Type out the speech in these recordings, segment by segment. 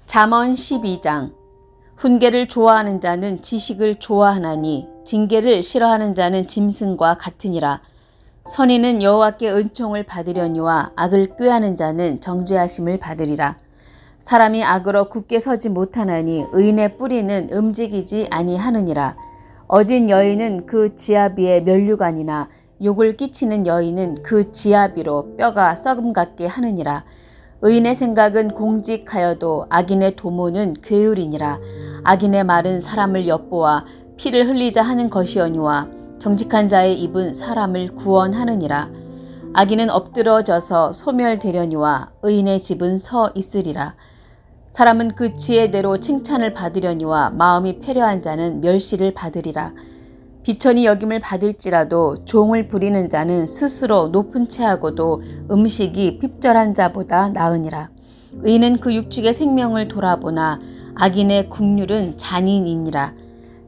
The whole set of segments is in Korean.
잠언 12장. 훈계를 좋아하는 자는 지식을 좋아하나니 징계를 싫어하는 자는 짐승과 같으니라. 선인은 여호와께 은총을 받으려니와 악을 꾀하는 자는 정죄하심을 받으리라. 사람이 악으로 굳게 서지 못하나니 의인의 뿌리는 움직이지 아니하느니라. 어진 여인은 그 지아비의 면류관이나 욕을 끼치는 여인은 그 지아비로 뼈가 썩음 같게 하느니라. 의인의 생각은 공직하여도 악인의 도모는 괴율이니라. 악인의 말은 사람을 엿보아 피를 흘리자 하는 것이오니와 정직한 자의 입은 사람을 구원하느니라. 악인은 엎드러져서 소멸되려니와 의인의 집은 서 있으리라. 사람은 그 지혜대로 칭찬을 받으려니와 마음이 패려한 자는 멸시를 받으리라. 비천이 여김을 받을지라도 종을 부리는 자는 스스로 높은 채하고도 음식이 핍절한 자보다 나으니라. 의인은 그 육축의 생명을 돌아보나 악인의 국률은 잔인이니라.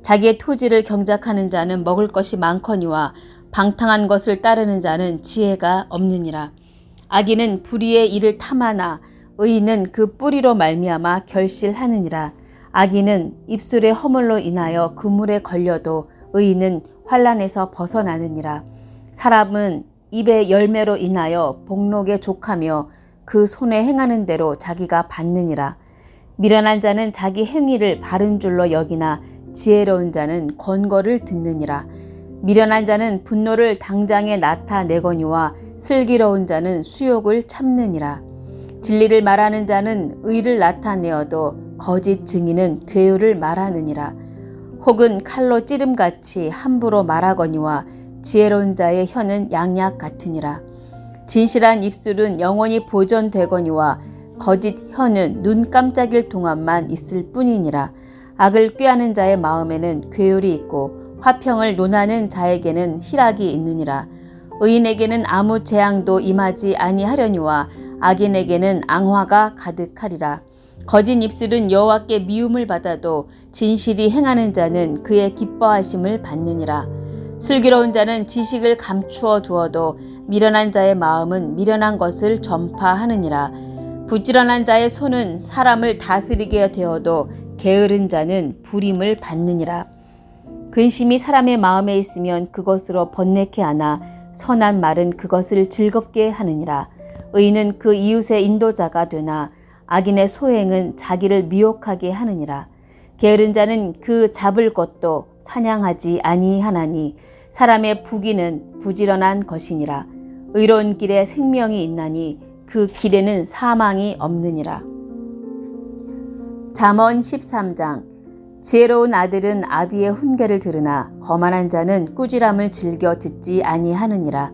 자기의 토지를 경작하는 자는 먹을 것이 많거니와 방탕한 것을 따르는 자는 지혜가 없느니라. 악인은 불의의 일을 탐하나 의인은 그 뿌리로 말미암아 결실하느니라. 악인은 입술의 허물로 인하여 그물에 걸려도 의인은 환난에서 벗어나느니라. 사람은 입의 열매로 인하여 복록에 족하며 그 손에 행하는 대로 자기가 받느니라. 미련한 자는 자기 행위를 바른 줄로 여기나 지혜로운 자는 권고를 듣느니라. 미련한 자는 분노를 당장에 나타내거니와 슬기로운 자는 수욕을 참느니라. 진리를 말하는 자는 의를 나타내어도 거짓 증인은 괴유를 말하느니라. 혹은 칼로 찌름같이 함부로 말하거니와 지혜로운 자의 혀는 양약 같으니라. 진실한 입술은 영원히 보존되거니와 거짓 혀는 눈 깜짝일 동안만 있을 뿐이니라. 악을 꾀하는 자의 마음에는 괴율이 있고 화평을 논하는 자에게는 희락이 있느니라. 의인에게는 아무 재앙도 임하지 아니하려니와 악인에게는 앙화가 가득하리라. 거짓 입술은 여호와께 미움을 받아도 진실이 행하는 자는 그의 기뻐하심을 받느니라. 슬기로운 자는 지식을 감추어 두어도 미련한 자의 마음은 미련한 것을 전파하느니라. 부지런한 자의 손은 사람을 다스리게 되어도 게으른 자는 부림을 받느니라. 근심이 사람의 마음에 있으면 그것으로 번뇌케 하나 선한 말은 그것을 즐겁게 하느니라. 의인은 그 이웃의 인도자가 되나 악인의 소행은 자기를 미혹하게 하느니라. 게으른 자는 그 잡을 것도 사냥하지 아니하나니 사람의 부귀는 부지런한 것이니라. 의로운 길에 생명이 있나니 그 길에는 사망이 없느니라. 잠언 13장. 지혜로운 아들은 아비의 훈계를 들으나 거만한 자는 꾸지람을 즐겨 듣지 아니하느니라.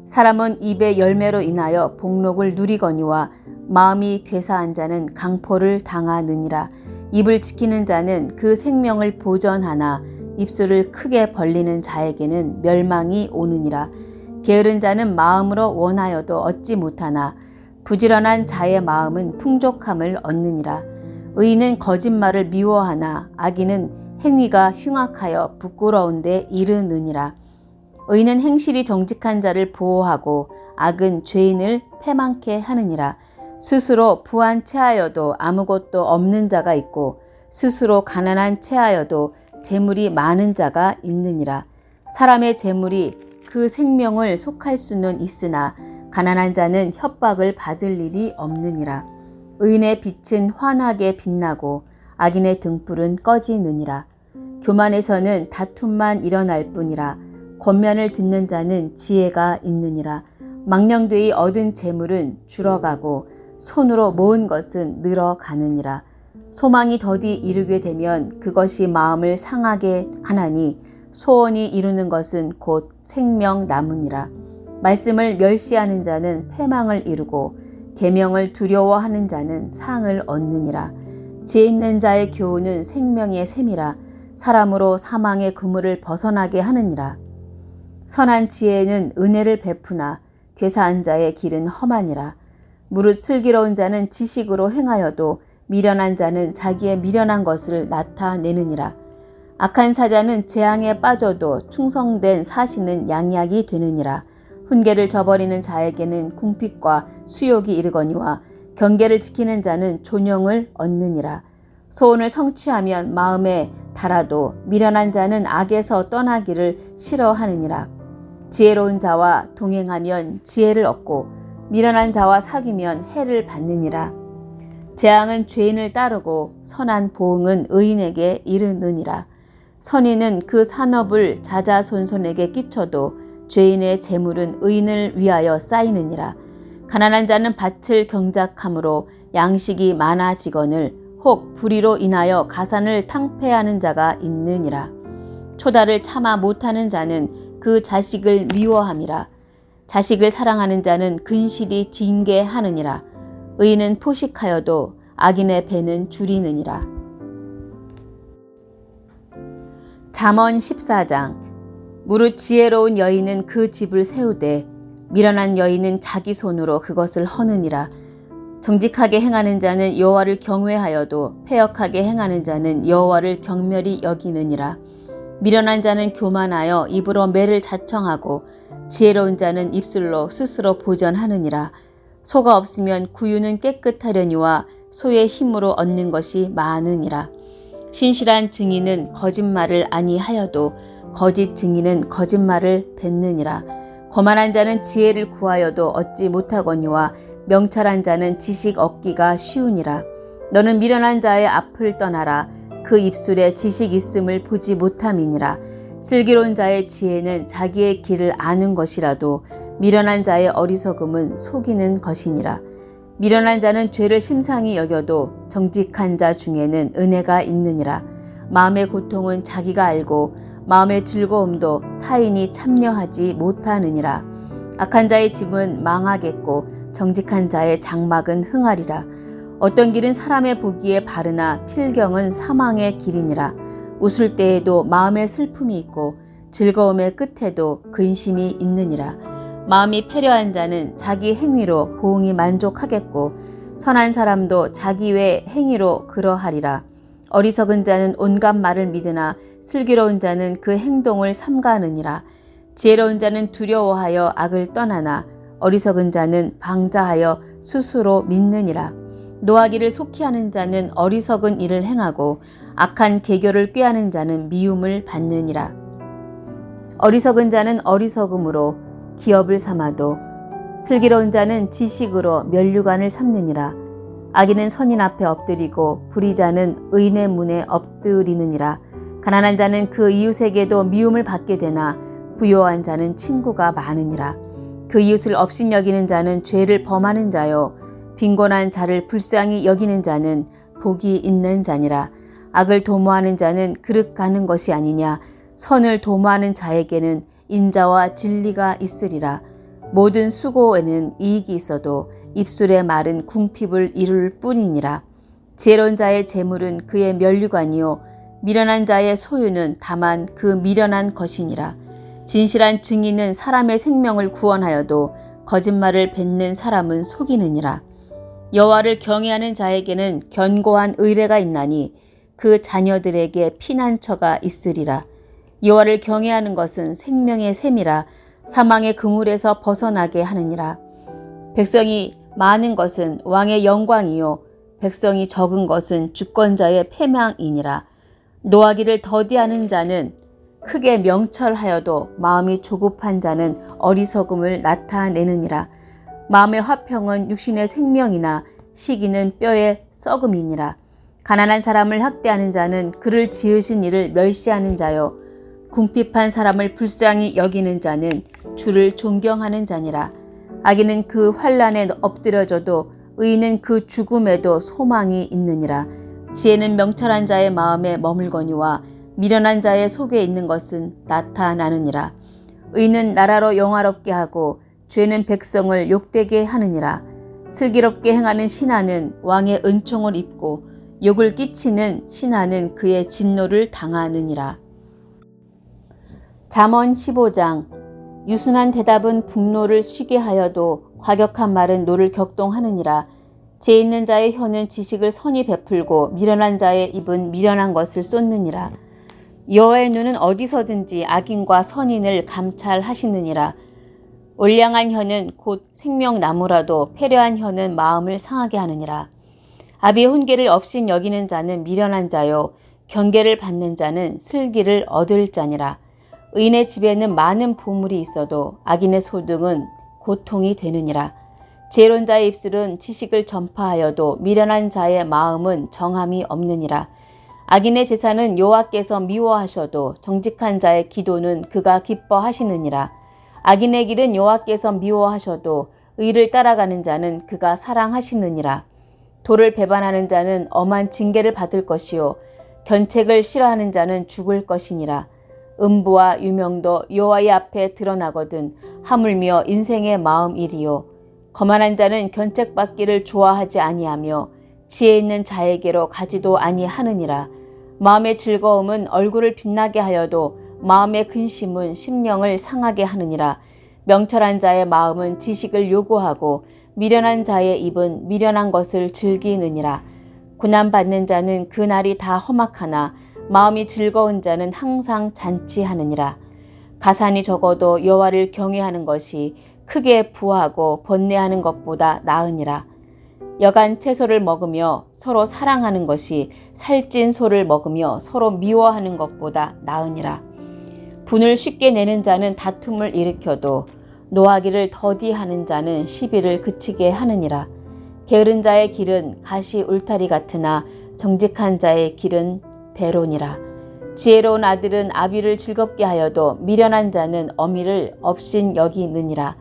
사람은 입의 열매로 인하여 복록을 누리거니와 마음이 괴사한 자는 강포를 당하느니라. 입을 지키는 자는 그 생명을 보전하나 입술을 크게 벌리는 자에게는 멸망이 오느니라. 게으른 자는 마음으로 원하여도 얻지 못하나 부지런한 자의 마음은 풍족함을 얻느니라. 의인은 거짓말을 미워하나 악인은 행위가 흉악하여 부끄러운데 이르느니라. 의인은 행실이 정직한 자를 보호하고 악은 죄인을 패망케 하느니라. 스스로 부한 채하여도 아무것도 없는 자가 있고 스스로 가난한 채하여도 재물이 많은 자가 있느니라. 사람의 재물이 그 생명을 속할 수는 있으나 가난한 자는 협박을 받을 일이 없느니라. 의인의 빛은 환하게 빛나고 악인의 등불은 꺼지느니라. 교만에서는 다툼만 일어날 뿐이라. 권면을 듣는 자는 지혜가 있느니라. 망령되이 얻은 재물은 줄어가고 손으로 모은 것은 늘어가느니라. 소망이 더디 이르게 되면 그것이 마음을 상하게 하나니 소원이 이루는 것은 곧 생명 나무니라. 말씀을 멸시하는 자는 패망을 이루고 계명을 두려워하는 자는 상을 얻느니라. 지혜 있는 자의 교훈은 생명의 샘이라. 사람으로 사망의 그물을 벗어나게 하느니라. 선한 지혜는 은혜를 베푸나 괴사한 자의 길은 험하니라. 무릇 슬기로운 자는 지식으로 행하여도 미련한 자는 자기의 미련한 것을 나타내느니라. 악한 사자는 재앙에 빠져도 충성된 사시는 양약이 되느니라. 훈계를 저버리는 자에게는 궁핍과 수욕이 이르거니와 경계를 지키는 자는 존영을 얻느니라. 소원을 성취하면 마음에 달아도 미련한 자는 악에서 떠나기를 싫어하느니라. 지혜로운 자와 동행하면 지혜를 얻고 미련한 자와 사귀면 해를 받느니라. 재앙은 죄인을 따르고 선한 보응은 의인에게 이르느니라. 선인은 그 산업을 자자손손에게 끼쳐도 죄인의 재물은 의인을 위하여 쌓이느니라. 가난한 자는 밭을 경작함으로 양식이 많아지거늘 혹 불의로 인하여 가산을 탕폐하는 자가 있느니라. 초다를 참아 못하는 자는 그 자식을 미워함이라. 자식을 사랑하는 자는 근실이 징계하느니라. 의인은 포식하여도 악인의 배는 줄이느니라. 잠언 14장. 무릇 지혜로운 여인은 그 집을 세우되 미련한 여인은 자기 손으로 그것을 허느니라. 정직하게 행하는 자는 여호와를 경외하여도 패역하게 행하는 자는 여호와를 경멸히 여기느니라. 미련한 자는 교만하여 입으로 매를 자청하고 지혜로운 자는 입술로 스스로 보전하느니라. 소가 없으면 구유는 깨끗하려니와 소의 힘으로 얻는 것이 많으니라. 신실한 증인은 거짓말을 아니하여도 거짓 증인은 거짓말을 뱉느니라. 거만한 자는 지혜를 구하여도 얻지 못하거니와 명철한 자는 지식 얻기가 쉬우니라. 너는 미련한 자의 앞을 떠나라. 그 입술에 지식 있음을 보지 못함이니라. 슬기로운 자의 지혜는 자기의 길을 아는 것이라도 미련한 자의 어리석음은 속이는 것이니라. 미련한 자는 죄를 심상히 여겨도 정직한 자 중에는 은혜가 있느니라. 마음의 고통은 자기가 알고 마음의 즐거움도 타인이 참여하지 못하느니라. 악한 자의 집은 망하겠고 정직한 자의 장막은 흥하리라. 어떤 길은 사람의 보기에 바르나 필경은 사망의 길이니라. 웃을 때에도 마음에 슬픔이 있고 즐거움의 끝에도 근심이 있느니라. 마음이 패려한 자는 자기 행위로 보응이 만족하겠고 선한 사람도 자기 외 행위로 그러하리라. 어리석은 자는 온갖 말을 믿으나 슬기로운 자는 그 행동을 삼가느니라. 지혜로운 자는 두려워하여 악을 떠나나 어리석은 자는 방자하여 스스로 믿느니라. 노하기를 속히 하는 자는 어리석은 일을 행하고 악한 계교를 꾀하는 자는 미움을 받느니라. 어리석은 자는 어리석음으로 기업을 삼아도 슬기로운 자는 지식으로 면류관을 삼느니라. 악인은 선인 앞에 엎드리고 불의자는 의인의 문에 엎드리느니라. 가난한 자는 그 이웃에게도 미움을 받게 되나 부요한 자는 친구가 많으니라. 그 이웃을 업신여기는 자는 죄를 범하는 자요 빈곤한 자를 불쌍히 여기는 자는 복이 있는 자니라. 악을 도모하는 자는 그릇 가는 것이 아니냐. 선을 도모하는 자에게는 인자와 진리가 있으리라. 모든 수고에는 이익이 있어도 입술의 말은 궁핍을 이룰 뿐이니라. 지혜로운 자의 재물은 그의 면류관이요 미련한 자의 소유는 다만 그 미련한 것이니라. 진실한 증인은 사람의 생명을 구원하여도 거짓말을 뱉는 사람은 속이느니라. 여호와를 경외하는 자에게는 견고한 의뢰가 있나니 그 자녀들에게 피난처가 있으리라. 여호와를 경외하는 것은 생명의 샘이라. 사망의 그물에서 벗어나게 하느니라. 백성이 많은 것은 왕의 영광이요 백성이 적은 것은 주권자의 패망이니라. 노하기를 더디하는 자는 크게 명철하여도 마음이 조급한 자는 어리석음을 나타내느니라. 마음의 화평은 육신의 생명이나 시기는 뼈의 썩음이니라. 가난한 사람을 학대하는 자는 그를 지으신 이를 멸시하는 자요 궁핍한 사람을 불쌍히 여기는 자는 주를 존경하는 자니라. 악인은 그 환난에 엎드려져도 의인은 그 죽음에도 소망이 있느니라. 지혜는 명철한 자의 마음에 머물거니와 미련한 자의 속에 있는 것은 나타나느니라. 의인은 나라로 영화롭게 하고 죄는 백성을 욕되게 하느니라. 슬기롭게 행하는 신하는 왕의 은총을 입고 욕을 끼치는 신하는 그의 진노를 당하느니라. 잠언 15장. 유순한 대답은 분노를 쉬게 하여도 과격한 말은 노를 격동하느니라. 지혜 있는 자의 혀는 지식을 선히 베풀고 미련한 자의 입은 미련한 것을 쏟느니라. 여호와의 눈은 어디서든지 악인과 선인을 감찰하시느니라. 올량한 혀는 곧 생명나무라도 패려한 혀는 마음을 상하게 하느니라. 아비의 훈계를 업신 여기는 자는 미련한 자요 경계를 받는 자는 슬기를 얻을 자니라. 의인의 집에는 많은 보물이 있어도 악인의 소득은 고통이 되느니라. 지혜로운 자의 입술은 지식을 전파하여도 미련한 자의 마음은 정함이 없느니라. 악인의 제사는 여호와께서 미워하셔도 정직한 자의 기도는 그가 기뻐하시느니라. 악인의 길은 여호와께서 미워하셔도 의를 따라가는 자는 그가 사랑하시느니라. 도를 배반하는 자는 엄한 징계를 받을 것이요 견책을 싫어하는 자는 죽을 것이니라. 음부와 유명도 여호와의 앞에 드러나거든 하물며 인생의 마음이리요. 거만한 자는 견책받기를 좋아하지 아니하며 지혜 있는 자에게로 가지도 아니하느니라. 마음의 즐거움은 얼굴을 빛나게 하여도 마음의 근심은 심령을 상하게 하느니라. 명철한 자의 마음은 지식을 요구하고 미련한 자의 입은 미련한 것을 즐기느니라. 고난받는 자는 그 날이 다 험악하나 마음이 즐거운 자는 항상 잔치하느니라. 가산이 적어도 여호와를 경외하는 것이 크게 부하고 번뇌하는 것보다 나으니라. 여간 채소를 먹으며 서로 사랑하는 것이 살찐 소를 먹으며 서로 미워하는 것보다 나으니라. 분을 쉽게 내는 자는 다툼을 일으켜도 노하기를 더디하는 자는 시비를 그치게 하느니라. 게으른 자의 길은 가시 울타리 같으나 정직한 자의 길은 대론이라. 지혜로운 아들은 아비를 즐겁게 하여도 미련한 자는 어미를 업신 여기느니라.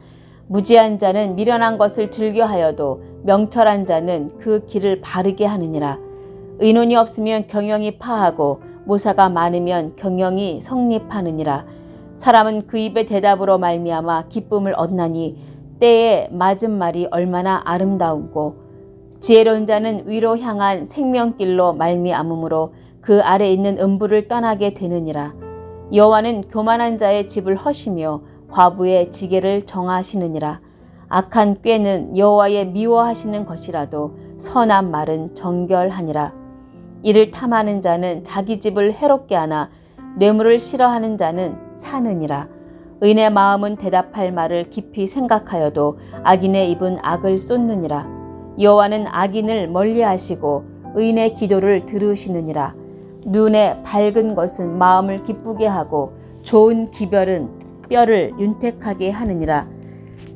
무지한 자는 미련한 것을 즐겨하여도 명철한 자는 그 길을 바르게 하느니라. 의논이 없으면 경영이 파하고 모사가 많으면 경영이 성립하느니라. 사람은 그 입의 대답으로 말미암아 기쁨을 얻나니 때에 맞은 말이 얼마나 아름다우고 지혜로운 자는 위로 향한 생명길로 말미암음으로 그 아래 있는 음부를 떠나게 되느니라. 여호와는 교만한 자의 집을 허시며 과부의 지게를 정하시느니라. 악한 꾀는 여호와의 미워하시는 것이라도 선한 말은 정결하니라. 이를 탐하는 자는 자기 집을 해롭게 하나 뇌물을 싫어하는 자는 사느니라. 의인의 마음은 대답할 말을 깊이 생각하여도 악인의 입은 악을 쏟느니라. 여호와는 악인을 멀리하시고 의인의 기도를 들으시느니라. 눈에 밝은 것은 마음을 기쁘게 하고 좋은 기별은 뼈를 윤택하게 하느니라.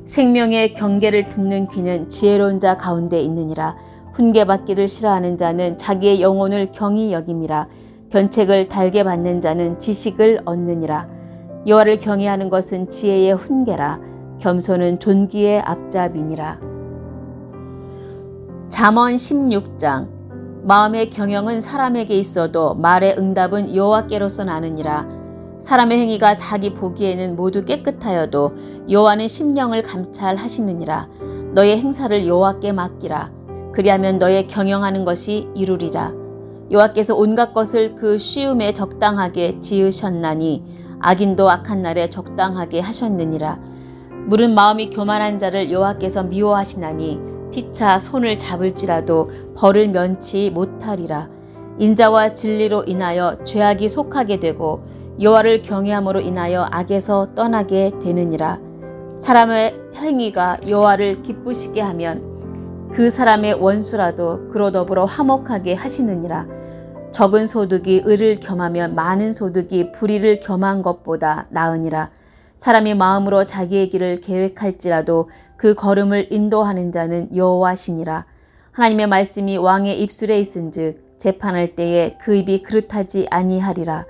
생명의 경계를 듣는 귀는 지혜로운 자 가운데 있느니라. 훈계받기를 싫어하는 자는 자기의 영혼을 경히 여김이라. 견책을 달게 받는 자는 지식을 얻느니라. 여호와를 경외하는 것은 지혜의 훈계라. 겸손은 존귀의 앞잡이니라. 잠언 16장. 마음의 경영은 사람에게 있어도 말의 응답은 여호와께로서 나느니라. 사람의 행위가 자기 보기에는 모두 깨끗하여도 여호와는 심령을 감찰하시느니라. 너의 행사를 여호와께 맡기라. 그리하면 너의 경영하는 것이 이루리라. 여호와께서 온갖 것을 그 쉬움에 적당하게 지으셨나니 악인도 악한 날에 적당하게 하셨느니라. 물은 마음이 교만한 자를 여호와께서 미워하시나니 피차 손을 잡을지라도 벌을 면치 못하리라. 인자와 진리로 인하여 죄악이 속하게 되고 여호와를 경외함으로 인하여 악에서 떠나게 되느니라. 사람의 행위가 여호와를 기쁘시게 하면 그 사람의 원수라도 그로 더불어 화목하게 하시느니라. 적은 소득이 의를 겸하면 많은 소득이 불의를 겸한 것보다 나으니라. 사람이 마음으로 자기의 길을 계획할지라도 그 걸음을 인도하는 자는 여호와시니라. 하나님의 말씀이 왕의 입술에 있은즉 재판할 때에 그 입이 그릇하지 아니하리라.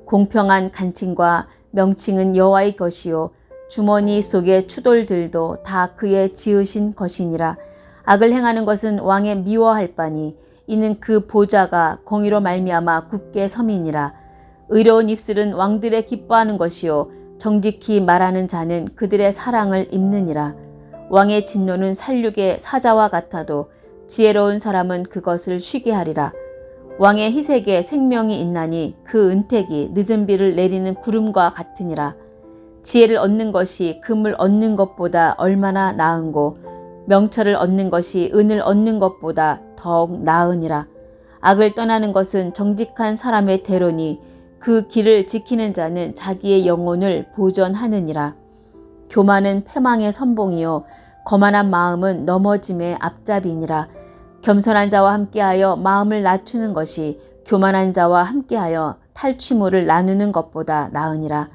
공평한 간칭과 명칭은 여호와의 것이요 주머니 속의 추돌들도 다 그의 지으신 것이니라. 악을 행하는 것은 왕의 미워할 바니 이는 그 보좌가 공의로 말미암아 굳게 섬이니라. 의로운 입술은 왕들의 기뻐하는 것이요 정직히 말하는 자는 그들의 사랑을 입느니라. 왕의 진노는 살육의 사자와 같아도 지혜로운 사람은 그것을 쉬게 하리라. 왕의 희색에 생명이 있나니 그 은택이 늦은 비를 내리는 구름과 같으니라. 지혜를 얻는 것이 금을 얻는 것보다 얼마나 나은고 명철을 얻는 것이 은을 얻는 것보다 더욱 나으니라. 악을 떠나는 것은 정직한 사람의 대로니 그 길을 지키는 자는 자기의 영혼을 보전하느니라. 교만은 패망의 선봉이요 거만한 마음은 넘어짐의 앞잡이니라. 겸손한 자와 함께하여 마음을 낮추는 것이 교만한 자와 함께하여 탈취물을 나누는 것보다 나으니라.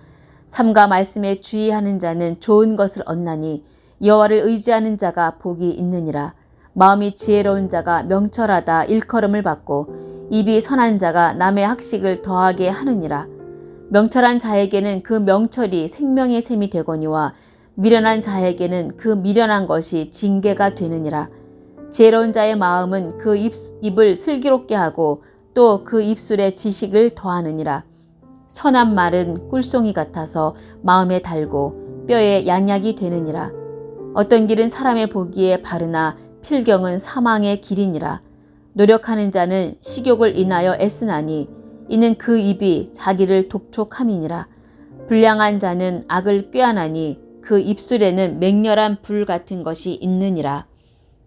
삼가 말씀에 주의하는 자는 좋은 것을 얻나니 여호와를 의지하는 자가 복이 있느니라. 마음이 지혜로운 자가 명철하다 일컬음을 받고 입이 선한 자가 남의 학식을 더하게 하느니라. 명철한 자에게는 그 명철이 생명의 샘이 되거니와 미련한 자에게는 그 미련한 것이 징계가 되느니라. 지혜로운 자의 마음은 그 입을 슬기롭게 하고 또 그 입술에 지식을 더하느니라. 선한 말은 꿀송이 같아서 마음에 달고 뼈에 양약이 되느니라. 어떤 길은 사람의 보기에 바르나 필경은 사망의 길이니라. 노력하는 자는 식욕을 인하여 애쓰나니 이는 그 입이 자기를 독촉함이니라. 불량한 자는 악을 꾀하나니 그 입술에는 맹렬한 불 같은 것이 있느니라.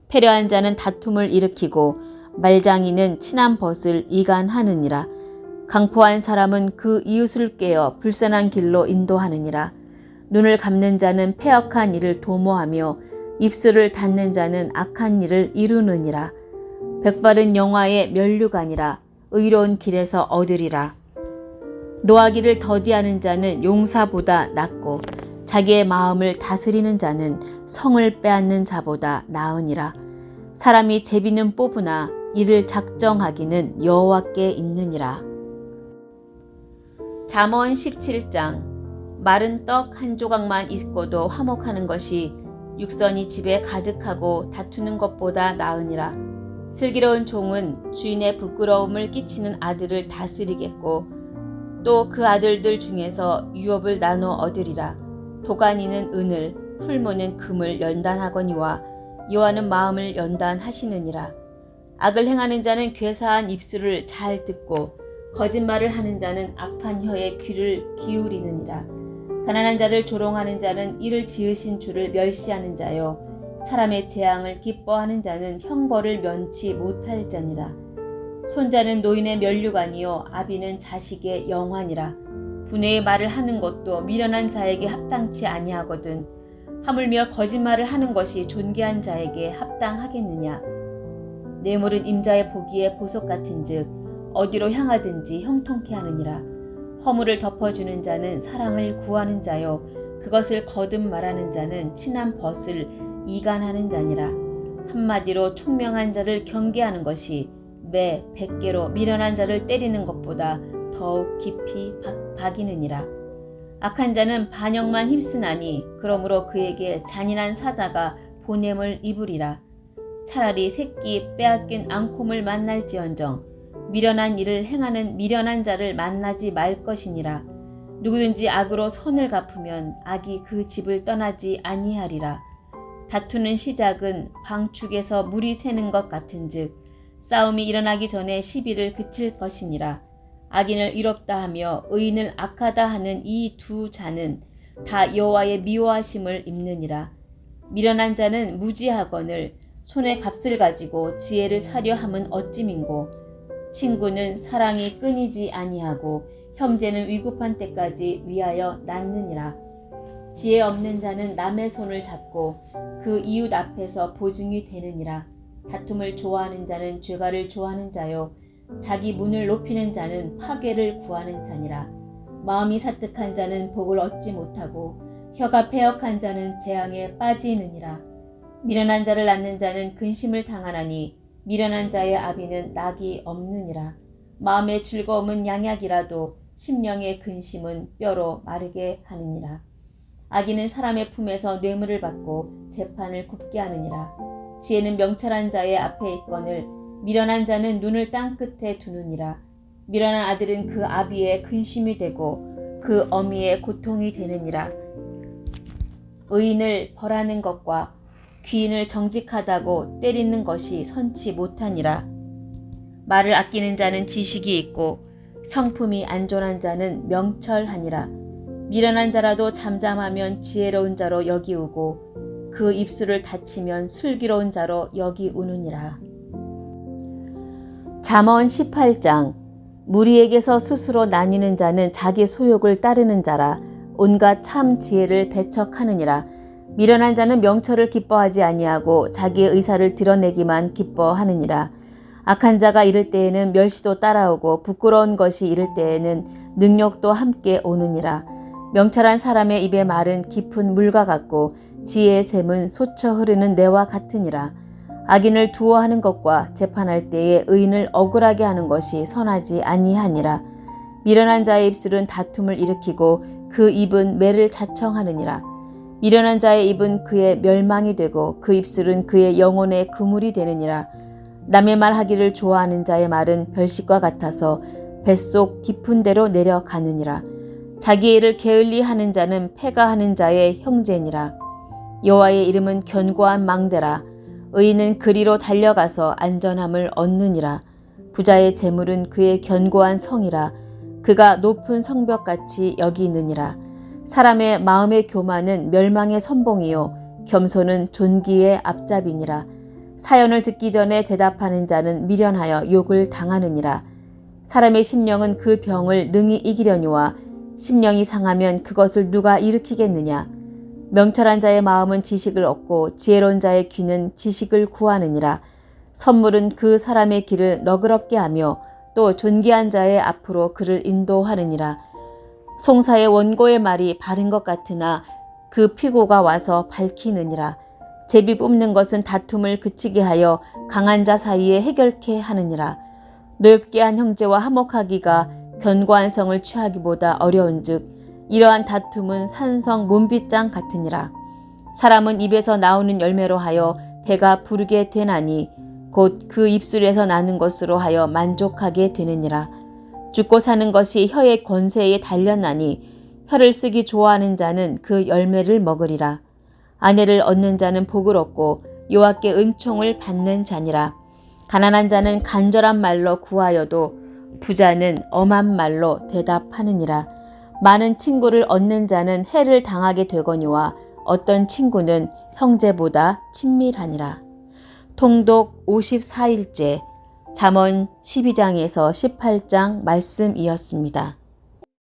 패려한 자는 다툼을 일으키고 말장이는 친한 벗을 이간하느니라. 강포한 사람은 그 이웃을 꾀어 불선한 길로 인도하느니라. 눈을 감는 자는 패역한 일을 도모하며 입술을 닫는 자는 악한 일을 이루느니라. 백발은 영화의 면류관이라. 의로운 길에서 얻으리라. 노하기를 더디하는 자는 용사보다 낫고 자기의 마음을 다스리는 자는 성을 빼앗는 자보다 나으니라. 사람이 제비는 뽑으나 이를 작정하기는 여호와께 있느니라. 잠언 17장. 마른 떡 한 조각만 있고도 화목하는 것이 육선이 집에 가득하고 다투는 것보다 나으니라. 슬기로운 종은 주인의 부끄러움을 끼치는 아들을 다스리겠고 또 그 아들들 중에서 유업을 나눠 얻으리라. 도가니는 은을, 풀무는 금을 연단하거니와 여호와는 마음을 연단하시느니라. 악을 행하는 자는 괴사한 입술을 잘 듣고 거짓말을 하는 자는 악한 혀에 귀를 기울이느니라. 가난한 자를 조롱하는 자는 이를 지으신 주를 멸시하는 자요 사람의 재앙을 기뻐하는 자는 형벌을 면치 못할 자니라. 손자는 노인의 면류관이요 아비는 자식의 영환이라. 분해의 말을 하는 것도 미련한 자에게 합당치 아니하거든 하물며 거짓말을 하는 것이 존귀한 자에게 합당하겠느냐. 뇌물은 임자의 보기에 보석 같은즉 어디로 향하든지 형통케 하느니라. 허물을 덮어주는 자는 사랑을 구하는 자요 그것을 거듭 말하는 자는 친한 벗을 이간하는 자니라. 한마디로 총명한 자를 경계하는 것이 매 100개로 미련한 자를 때리는 것보다 더욱 깊이 박이느니라. 악한 자는 반역만 힘쓰나니 그러므로 그에게 잔인한 사자가 보냄을 입으리라. 차라리 새끼 빼앗긴 앙콤을 만날지언정 미련한 일을 행하는 미련한 자를 만나지 말 것이니라. 누구든지 악으로 선을 갚으면 악이 그 집을 떠나지 아니하리라. 다투는 시작은 방축에서 물이 새는 것 같은즉 싸움이 일어나기 전에 시비를 그칠 것이니라. 악인을 의롭다 하며 의인을 악하다 하는 이 두 자는 다 여호와의 미워하심을 입느니라. 미련한 자는 무지하거늘 손에 값을 가지고 지혜를 사려 함은 어찌민고. 친구는 사랑이 끊이지 아니하고 형제는 위급한 때까지 위하여 낳느니라. 지혜 없는 자는 남의 손을 잡고 그 이웃 앞에서 보증이 되느니라. 다툼을 좋아하는 자는 죄가를 좋아하는 자요 자기 문을 높이는 자는 파괴를 구하는 자니라. 마음이 사특한 자는 복을 얻지 못하고 혀가 패역한 자는 재앙에 빠지느니라. 미련한 자를 낳는 자는 근심을 당하나니 미련한 자의 아비는 낙이 없느니라. 마음의 즐거움은 양약이라도 심령의 근심은 뼈로 마르게 하느니라. 악인은 사람의 품에서 뇌물을 받고 재판을 굽게 하느니라. 지혜는 명철한 자의 앞에 있거늘 미련한 자는 눈을 땅 끝에 두느니라. 미련한 아들은 그 아비의 근심이 되고 그 어미의 고통이 되느니라. 의인을 벌하는 것과 귀인을 정직하다고 때리는 것이 선치 못하니라. 말을 아끼는 자는 지식이 있고 성품이 안전한 자는 명철하니라. 미련한 자라도 잠잠하면 지혜로운 자로 여기우고 그 입술을 닫히면 슬기로운 자로 여기우느니라. 잠언 18장. 무리에게서 스스로 나뉘는 자는 자기 소욕을 따르는 자라. 온갖 참 지혜를 배척하느니라. 미련한 자는 명철을 기뻐하지 아니하고 자기의 의사를 드러내기만 기뻐하느니라. 악한 자가 이를 때에는 멸시도 따라오고 부끄러운 것이 이를 때에는 능력도 함께 오느니라. 명철한 사람의 입의 말은 깊은 물과 같고 지혜의 샘은 솟쳐 흐르는 내와 같으니라. 악인을 두어하는 것과 재판할 때에 의인을 억울하게 하는 것이 선하지 아니하니라. 미련한 자의 입술은 다툼을 일으키고 그 입은 매를 자청하느니라. 미련한 자의 입은 그의 멸망이 되고 그 입술은 그의 영혼의 그물이 되느니라. 남의 말하기를 좋아하는 자의 말은 별식과 같아서 뱃속 깊은 데로 내려가느니라. 자기 일을 게을리 하는 자는 패가하는 자의 형제니라. 여호와의 이름은 견고한 망대라. 의인은 그리로 달려가서 안전함을 얻느니라. 부자의 재물은 그의 견고한 성이라. 그가 높은 성벽같이 여기느니라. 사람의 마음의 교만은 멸망의 선봉이요 겸손은 존귀의 앞잡이니라. 사연을 듣기 전에 대답하는 자는 미련하여 욕을 당하느니라. 사람의 심령은 그 병을 능히 이기려니와 심령이 상하면 그것을 누가 일으키겠느냐. 명철한 자의 마음은 지식을 얻고 지혜로운 자의 귀는 지식을 구하느니라. 선물은 그 사람의 길을 너그럽게 하며 또 존귀한 자의 앞으로 그를 인도하느니라. 송사의 원고의 말이 바른 것 같으나 그 피고가 와서 밝히느니라. 제비 뽑는 것은 다툼을 그치게 하여 강한 자 사이에 해결케 하느니라. 노엽게 한 형제와 화목하기가 견고한 성을 취하기보다 어려운즉 이러한 다툼은 산성 문빗장 같으니라. 사람은 입에서 나오는 열매로 하여 배가 부르게 되나니 곧 그 입술에서 나는 것으로 하여 만족하게 되느니라. 죽고 사는 것이 혀의 권세에 달렸나니 혀를 쓰기 좋아하는 자는 그 열매를 먹으리라. 아내를 얻는 자는 복을 얻고 여호와께 은총을 받는 자니라. 가난한 자는 간절한 말로 구하여도 부자는 엄한 말로 대답하느니라. 많은 친구를 얻는 자는 해를 당하게 되거니와 어떤 친구는 형제보다 친밀하니라. 통독 54일째 잠언 12장에서 18장 말씀이었습니다.